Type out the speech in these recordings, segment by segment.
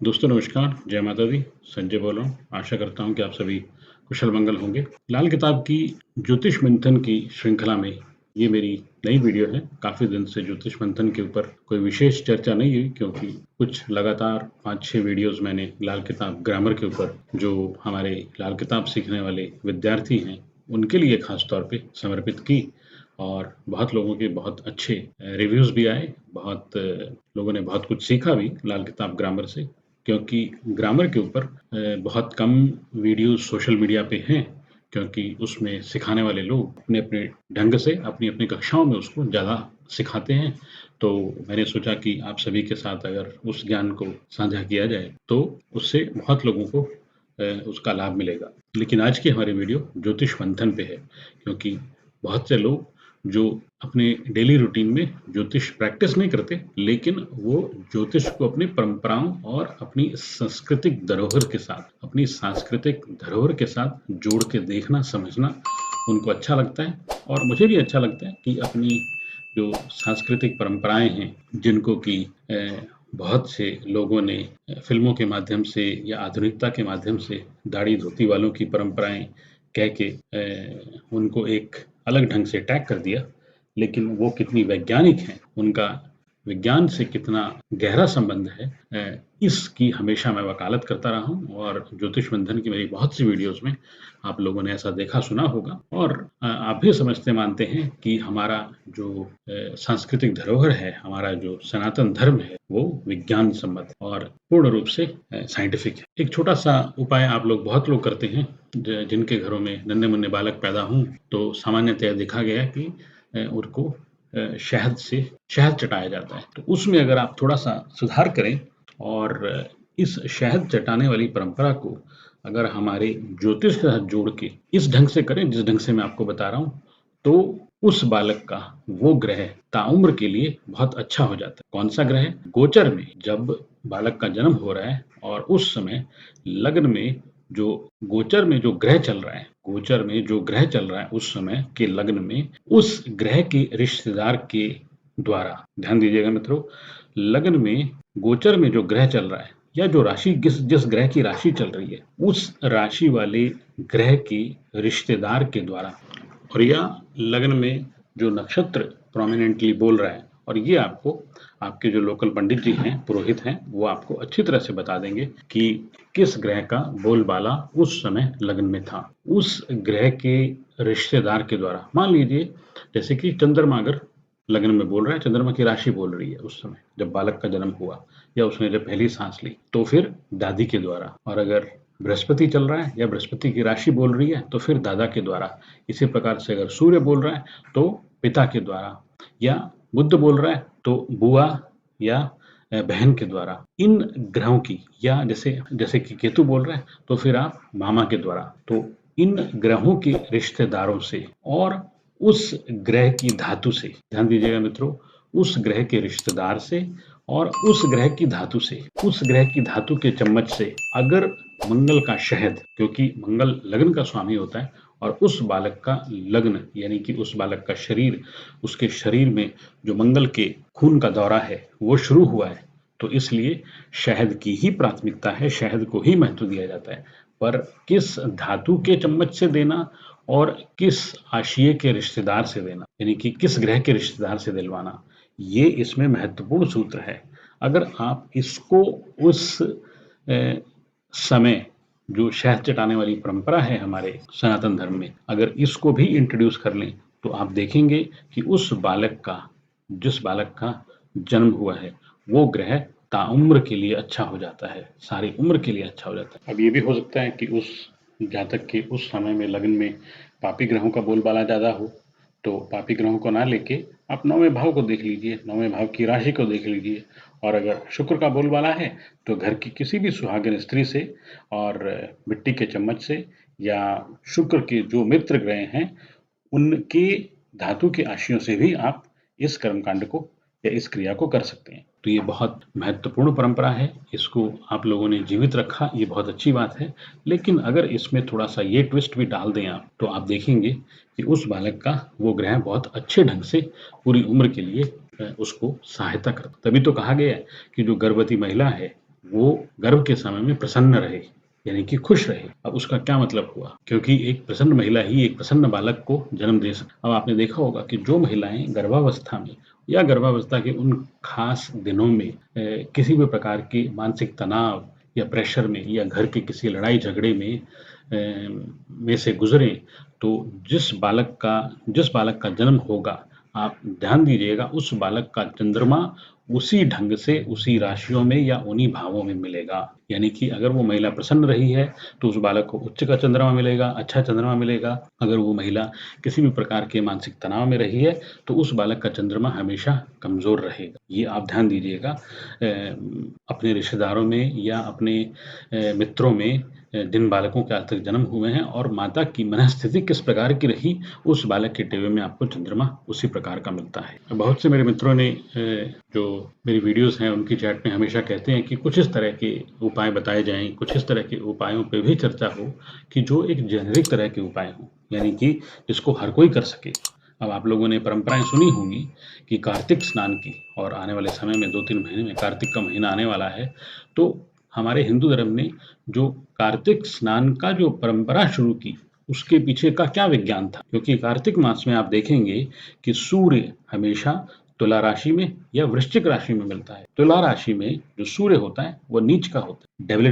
दोस्तों नमस्कार, जय माता दी। संजय बोल रहा हूँ। आशा करता हूँ कि आप सभी कुशल मंगल होंगे। लाल किताब की ज्योतिष मंथन की श्रृंखला में ये मेरी नई वीडियो है। काफ़ी दिन से ज्योतिष मंथन के ऊपर कोई विशेष चर्चा नहीं हुई, क्योंकि कुछ लगातार 5-6 वीडियोज़ मैंने लाल किताब ग्रामर के ऊपर, जो हमारे लाल किताब सीखने वाले विद्यार्थी हैं, उनके लिए ख़ास तौर पे समर्पित की और बहुत लोगों के बहुत अच्छे रिव्यूज़ भी आए। बहुत लोगों ने बहुत कुछ सीखा भी लाल किताब ग्रामर से। क्योंकि ग्रामर के ऊपर बहुत कम वीडियो सोशल मीडिया पे हैं, क्योंकि उसमें सिखाने वाले लोग अपने-अपने ढंग से अपनी-अपनी कक्षाओं में उसको ज़्यादा सिखाते हैं। तो मैंने सोचा कि आप सभी के साथ अगर उस ज्ञान को साझा किया जाए, तो उससे बहुत लोगों को उसका लाभ मिलेगा। लेकिन आज की हमारी वीडियो ज्योतिष मंथन पे है, क्योंकि बहुत से लोग जो अपने डेली रूटीन में ज्योतिष प्रैक्टिस नहीं करते, लेकिन वो ज्योतिष को अपनी परंपराओं और अपनी सांस्कृतिक धरोहर के साथ, अपनी सांस्कृतिक धरोहर के साथ जोड़ के देखना, समझना उनको अच्छा लगता है। और मुझे भी अच्छा लगता है कि अपनी जो सांस्कृतिक परंपराएं हैं, जिनको कि बहुत से लोगों ने फ़िल्मों के माध्यम से या आधुनिकता के माध्यम से दाढ़ी-धोती वालों की परंपराएँ कह के उनको एक अलग ढंग से टैग कर दिया, लेकिन वो कितनी वैज्ञानिक हैं, उनका विज्ञान से कितना गहरा संबंध है, इसकी हमेशा मैं वकालत करता रहा हूँ। और ज्योतिष मंथन की मेरी बहुत सी वीडियोज़ में आप लोगों ने ऐसा देखा सुना होगा, और आप भी समझते मानते हैं कि हमारा जो सांस्कृतिक धरोहर है, हमारा जो सनातन धर्म है, वो विज्ञान सम्मत और पूर्ण रूप से साइंटिफिक है। एक छोटा-सा उपाय आप लोग बहुत लोग करते हैं, जिनके घरों में नन्हे-मुन्ने बालक पैदा हों, तो सामान्यतः देखा गया है कि उनको शहद से शहद चटाया जाता है। तो उसमें अगर आप थोड़ा-सा सुधार करें और इस शहद चटाने वाली परंपरा को अगर हमारे ज्योतिष के साथ जोड़ के इस ढंग से करें, जिस ढंग से मैं आपको बता रहा हूँ, तो उस बालक का वो ग्रह ताउम्र के लिए बहुत अच्छा हो जाता है। कौन-सा ग्रह? गोचर में जब बालक का जन्म हो रहा है और उस समय लग्न में जो गोचर में जो ग्रह चल रहा है, गोचर में जो ग्रह चल रहा है उस समय के लग्न में, उस ग्रह के रिश्तेदार के द्वारा, ध्यान दीजिएगा मित्रों, लग्न में गोचर में जो ग्रह चल रहा है या जो राशि जिस ग्रह की राशि चल रही है, उस राशि वाले ग्रह के रिश्तेदार के द्वारा, और या लग्न में जो नक्षत्र प्रोमिनेंटली बोल रहा है, और ये आपको आपके जो लोकल पंडित जी हैं, पुरोहित हैं, वो आपको अच्छी तरह से बता देंगे कि किस ग्रह का बोलबाला उस समय लग्न में था। उस ग्रह के रिश्तेदार के द्वारा, मान लीजिए जैसे कि चंद्रमा अगर लग्न में बोल रहा है, चंद्रमा की राशि बोल रही है उस समय जब बालक का जन्म हुआ या उसने जब पहली सांस ली, तो फिर दादी के द्वारा। और अगर बृहस्पति चल रहा है या बृहस्पति की राशि बोल रही है, तो फिर दादा के द्वारा। इसी प्रकार से अगर सूर्य बोल रहा है तो पिता के द्वारा, या बुध बोल रहा है तो बुआ या बहन के द्वारा। इन ग्रहों की, या जैसे जैसे कि केतु बोल रहा है तो फिर आप मामा के द्वारा। तो इन ग्रहों के रिश्तेदारों से और उस ग्रह की धातु से, ध्यान दीजिएगा मित्रों, उस ग्रह के रिश्तेदार से और उस ग्रह की धातु से, उस ग्रह की धातु के चम्मच से अगर मंगल का शहद, क्योंकि मंगल लग्न का स्वामी होता है, और उस बालक का लग्न यानी कि उस बालक का शरीर, उसके शरीर में जो मंगल के खून का दौरा है वो शुरू हुआ है, तो इसलिए शहद की ही प्राथमिकता है, शहद को ही महत्व दिया जाता है। पर किस धातु के चम्मच से देना और किस आशिये के रिश्तेदार से देना, यानी कि किस ग्रह के रिश्तेदार से दिलवाना, ये इसमें महत्वपूर्ण सूत्र है। अगर आप इसको उस समय, जो शहद चटाने वाली परंपरा है हमारे सनातन धर्म में, अगर इसको भी इंट्रोड्यूस कर लें, तो आप देखेंगे कि उस बालक का, जिस बालक का जन्म हुआ है, वो ग्रह ताउम्र के लिए अच्छा हो जाता है, सारी उम्र के लिए अच्छा हो जाता है। अब ये भी हो सकता है कि उस जातक के उस समय में लग्न में पापी ग्रहों का बोलबाला ज़्यादा हो, तो पापी ग्रहों को ना लेके आप 9वें भाव को देख लीजिए, 9वें भाव की राशि को देख लीजिए। और अगर शुक्र का बोलबाला है तो घर की किसी भी सुहागिन स्त्री से और मिट्टी के चम्मच से, या शुक्र के जो मित्र ग्रह हैं उनके धातु के आशियों से भी आप इस कर्मकांड को या इस क्रिया को कर सकते हैं। तो ये बहुत महत्वपूर्ण परंपरा है, इसको आप लोगों ने जीवित रखा, ये बहुत अच्छी बात है। लेकिन अगर इसमें थोड़ा-सा ये ट्विस्ट भी डाल दें आप, तो आप देखेंगे कि उस बालक का वो ग्रह बहुत अच्छे ढंग से पूरी उम्र के लिए उसको सहायता करता। तभी तो कहा गया है कि जो गर्भवती महिला है वो गर्भ के समय में प्रसन्न रहे, यानी कि खुश रहे। अब उसका क्या मतलब हुआ? क्योंकि एक प्रसन्न महिला ही एक प्रसन्न बालक को जन्म दे सकती। अब आपने देखा होगा कि जो महिलाएं गर्भावस्था में या गर्भावस्था के उन खास दिनों में किसी भी प्रकार के मानसिक तनाव या प्रेशर में या घर के किसी लड़ाई झगड़े में से गुजरे, तो जिस बालक का जन्म होगा, आप ध्यान दीजिएगा, उस बालक का चंद्रमा उसी ढंग से उसी राशियों में या उन्हीं भावों में मिलेगा। यानी कि अगर वो महिला प्रसन्न रही है तो उस बालक को उच्च का चंद्रमा मिलेगा, अच्छा चंद्रमा मिलेगा। अगर वो महिला किसी भी प्रकार के मानसिक तनाव में रही है तो उस बालक का चंद्रमा हमेशा कमजोर रहेगा। ये आप ध्यान दीजिएगा। अपने रिश्तेदारों में या अपने मित्रों में जिन बालकों के आज तक जन्म हुए हैं और माता की मनःस्थिति किस प्रकार की रही, उस बालक के टेवे में आपको चंद्रमा उसी प्रकार का मिलता है। बहुत से मेरे मित्रों ने जो मेरी वीडियोस हैं उनकी चैट में हमेशा कहते हैं कि कुछ इस तरह के उपाय बताए जाएं, कुछ इस तरह के उपायों पे भी चर्चा हो कि जो एक जेनेरिक तरह के उपाय हों, यानी कि जिसको हर कोई कर सके। अब आप लोगों ने परंपराएं सुनी होंगी कि कार्तिक स्नान की, और आने वाले समय में 2-3 महीने में कार्तिक का महीना आने वाला है। तो हमारे हिंदू धर्म ने जो कार्तिक स्नान का जो परंपरा शुरू की, उसके पीछे का क्या विज्ञान था? क्योंकि कार्तिक मास में आप देखेंगे कि सूर्य हमेशा तुला राशि में या वृश्चिक राशि में मिलता है। तुला राशि में जो सूर्य होता है वो नीच का होता है,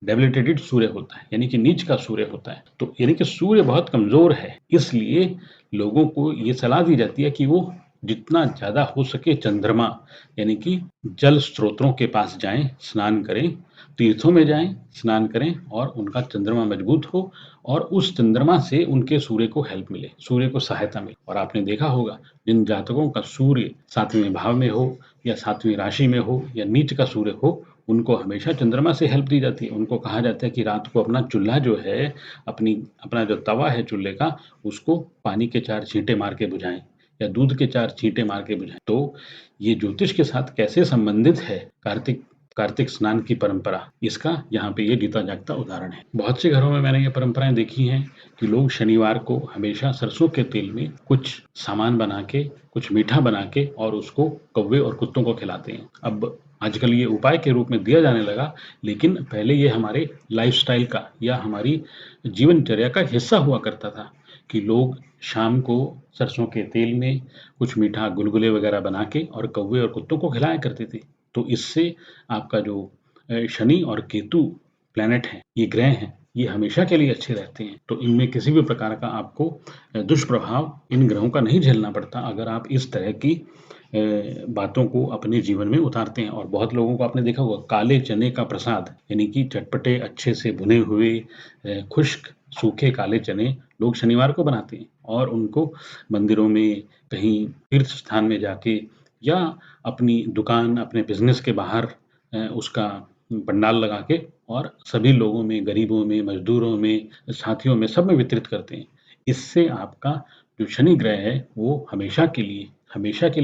डेबिलिटेटेड सूर्य होता है, यानी कि नीच का सूर्य होता है। तो यानी कि सूर्य बहुत कमजोर है, इसलिए लोगों को ये सलाह दी जाती है कि वो जितना ज्यादा हो सके चंद्रमा यानी कि जल स्रोतों के पास जाएं, स्नान करें, तीर्थों में जाएं, स्नान करें और उनका चंद्रमा मजबूत हो और उस चंद्रमा से उनके सूर्य को हेल्प मिले, सूर्य को सहायता मिले। और आपने देखा होगा जिन जातकों का सूर्य 7वें भाव में हो या 7वीं राशि में हो या नीच का सूर्य हो, उनको हमेशा चंद्रमा से हेल्प दी जाती है। उनको कहा जाता है कि रात को अपना चूल्हा जो है, अपना जो तवा है चूल्हे का, उसको पानी के 4 छींटे मार के बुझाएं या दूध के 4 छींटे मार के बुझाएं। तो ये ज्योतिष के साथ कैसे संबंधित है कार्तिक स्नान की परंपरा, इसका यहाँ पे ये जीता जागता उदाहरण है। बहुत से घरों में मैंने ये परंपराएं देखी हैं कि लोग शनिवार को हमेशा सरसों के तेल में कुछ सामान बना के, कुछ मीठा बना के और उसको कौवे और कुत्तों को खिलाते हैं। अब आजकल ये उपाय के रूप में दिया जाने लगा, लेकिन पहले ये हमारे लाइफस्टाइल का या हमारी जीवनचर्या का हिस्सा हुआ करता था कि लोग शाम को सरसों के तेल में कुछ मीठा गुलगुले वगैरह बना के और कौवे और कुत्तों को खिलाया करते थे। तो इससे आपका जो शनि और केतु प्लैनेट हैं, ये ग्रह हैं, ये हमेशा के लिए अच्छे रहते हैं। तो इनमें किसी भी प्रकार का आपको दुष्प्रभाव इन ग्रहों का नहीं झेलना पड़ता अगर आप इस तरह की बातों को अपने जीवन में उतारते हैं। और बहुत लोगों को आपने देखा होगा काले चने का प्रसाद, यानी कि चटपटे अच्छे से भुने हुए खुश्क सूखे काले चने लोग शनिवार को बनाते हैं और उनको मंदिरों में, कहीं तीर्थ स्थान में जाके या अपनी दुकान, अपने बिजनेस के बाहर उसका पंडाल लगा के और सभी लोगों में, गरीबों में, मजदूरों में, साथियों में, सब में वितरित करते हैं। इससे आपका जो शनि ग्रह है वो हमेशा के लिए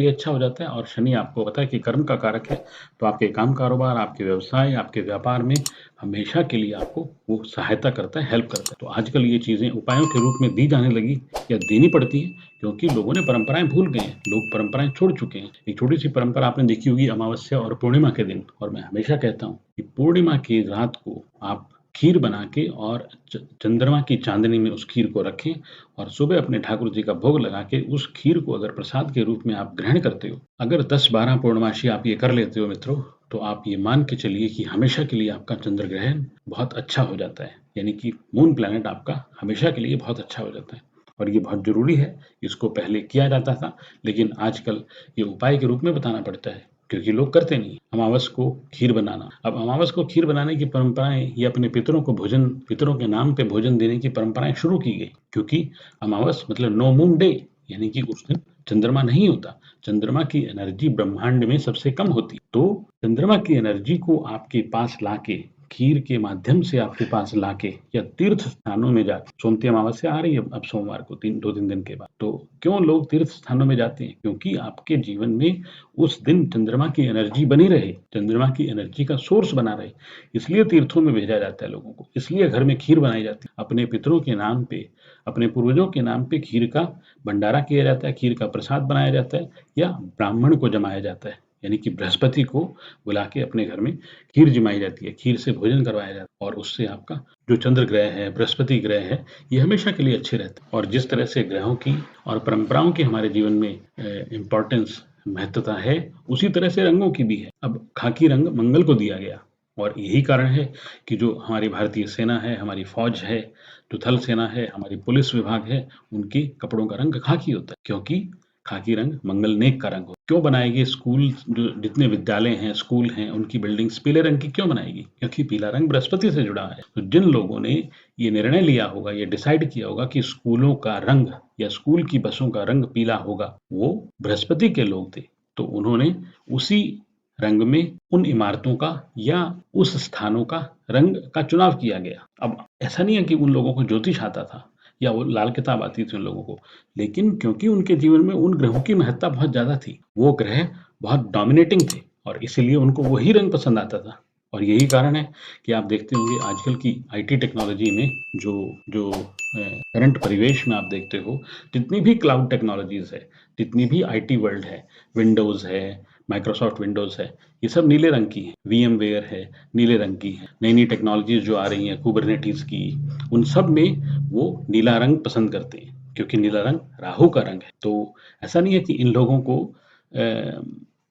अच्छा हो जाता है। और शनि आपको पता है कि कर्म का कारक है, तो आपके काम कारोबार, आपके व्यवसाय, आपके व्यापार में हमेशा के लिए आपको वो सहायता करता है, हेल्प करता है। तो आजकल ये चीजें उपायों के रूप में दी जाने लगी या देनी पड़ती है, क्योंकि लोगों ने परंपराएं भूल गए हैं, लोग परंपराएं छोड़ चुके हैं। एक छोटी सी परंपरा आपने देखी होगी अमावस्या और पूर्णिमा के दिन, और मैं हमेशा कहता हूँ कि पूर्णिमा की रात को आप खीर बना के और चंद्रमा की चांदनी में उस खीर को रखें और सुबह अपने ठाकुर जी का भोग लगा के उस खीर को अगर प्रसाद के रूप में आप ग्रहण करते हो, अगर 10-12 पूर्णमासी आप ये कर लेते हो मित्रों, तो आप ये मान के चलिए कि हमेशा के लिए आपका चंद्र ग्रहण बहुत अच्छा हो जाता है, यानी कि मून प्लैनेट आपका हमेशा के लिए बहुत अच्छा हो जाता है। और ये बहुत जरूरी है, इसको पहले किया जाता था लेकिन आजकल ये उपाय के रूप में बताना पड़ता है, क्योंकि लोग करते नहीं। अमावस को खीर बनाना, अब अमावस को खीर बनाने की परंपराएं, ये अपने पितरों के नाम पे भोजन देने की परंपराएं शुरू की गई, क्योंकि अमावस मतलब नो मून डे, यानी कि उस दिन चंद्रमा नहीं होता। चंद्रमा की एनर्जी ब्रह्मांड में सबसे कम होती, तो चंद्रमा की एनर्जी को आपके पास लाके, खीर के माध्यम से आपके पास लाके या तीर्थ स्थानों में जाके, सोमती अमावस्या आ रही है अब सोमवार को 2-3 दिन के बाद, तो क्यों लोग तीर्थ स्थानों में जाते हैं? क्योंकि आपके जीवन में उस दिन चंद्रमा की एनर्जी बनी रहे, चंद्रमा की एनर्जी का सोर्स बना रहे, इसलिए तीर्थों में भेजा जाता है लोगों को, इसलिए घर में खीर बनाई जाती है। अपने पितरों के नाम पे, अपने पूर्वजों के नाम पे खीर का भंडारा किया जाता है, खीर का प्रसाद बनाया जाता है या ब्राह्मण को जमाया जाता है। यानी कि बृहस्पति को बुला के अपने घर में खीर जमाई जाती है, खीर से भोजन करवाया जाता है और उससे आपका जो चंद्र ग्रह है, बृहस्पति ग्रह है, ये हमेशा के लिए अच्छे रहते हैं। और जिस तरह से ग्रहों की और परंपराओं की हमारे जीवन में इम्पोर्टेंस महत्वता है, उसी तरह से रंगों की भी है। अब खाकी रंग मंगल को दिया गया और यही कारण है कि जो हमारी भारतीय सेना है, हमारी फौज है, जो थल सेना है, हमारी पुलिस विभाग है, उनके कपड़ों का रंग खाकी होता है, क्योंकि खाकी रंग मंगल नेक का रंग होता है। क्यों बनाएगी स्कूल, जो जितने विद्यालय हैं, स्कूल हैं, उनकी बिल्डिंग्स पीले रंग की क्यों बनाएगी? क्योंकि पीला रंग बृहस्पति से जुड़ा है। तो जिन लोगों ने ये निर्णय लिया होगा, ये डिसाइड किया होगा कि स्कूलों का रंग या स्कूल की बसों का रंग पीला होगा, वो बृहस्पति के लोग थे। तो उन्होंने उसी रंग में उन इमारतों का या उस स्थानों का रंग का चुनाव किया गया। अब ऐसा नहीं है कि उन लोगों को ज्योतिष आता था या वो लाल किताब आती थी उन लोगों को, लेकिन क्योंकि उनके जीवन में उन ग्रहों की महत्ता बहुत ज़्यादा थी, वो ग्रह बहुत डोमिनेटिंग थे और इसीलिए उनको वही रंग पसंद आता था। और यही कारण है कि आप देखते होंगे आजकल की आईटी टेक्नोलॉजी में जो जो करंट परिवेश में आप देखते हो, जितनी भी क्लाउड टेक्नोलॉजीज़ है, जितनी भी आईटी वर्ल्ड है, विंडोज़ है, माइक्रोसॉफ्ट विंडोज़ है, ये सब नीले रंग की है। वीएमवेयर है, नीले रंग की है। नई-नई टेक्नोलॉजीज़ जो आ रही हैं, कुबरनेटिस की, उन सब में वो नीला रंग पसंद करते हैं, क्योंकि नीला रंग राहु का रंग है। तो ऐसा नहीं है कि इन लोगों को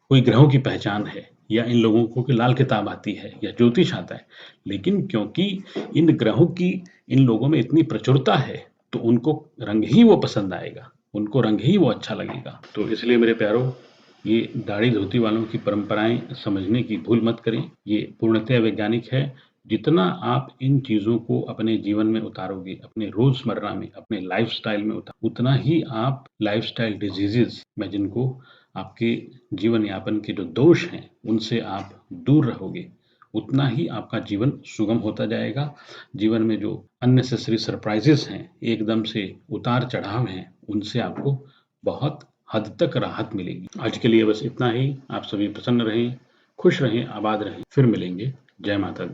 कोई ग्रहों की पहचान है या इन लोगों को कोई लाल किताब आती है या ज्योतिष आता है, लेकिन क्योंकि इन ग्रहों की इन लोगों में इतनी प्रचुरता है, तो उनको रंग ही वो पसंद आएगा, उनको रंग ही वो अच्छा लगेगा। तो इसलिए मेरे प्यारों, ये दाढ़ी धोती वालों की परंपराएं समझने की भूल मत करें। ये पूर्णतः वैज्ञानिक है। जितना आप इन चीज़ों को अपने जीवन में उतारोगे, अपने रोज़मर्रा में, अपने लाइफ़स्टाइल में उतना ही आप लाइफ़स्टाइल डिज़ीज़ेज़ में जिनको आपके जीवन यापन के जो दोष हैं, उनसे आप दूर रहोगे, उतना ही आपका जीवन सुगम होता जाएगा। जीवन में जो अननेसेसरी सरप्राइज़ेज़ हैं, एकदम से उतार-चढ़ाव हैं, उनसे आपको बहुत हद तक राहत मिलेगी। आज के लिए बस इतना ही। आप सभी प्रसन्न रहें, खुश रहें, आबाद रहें। फिर मिलेंगे। जय माता दी।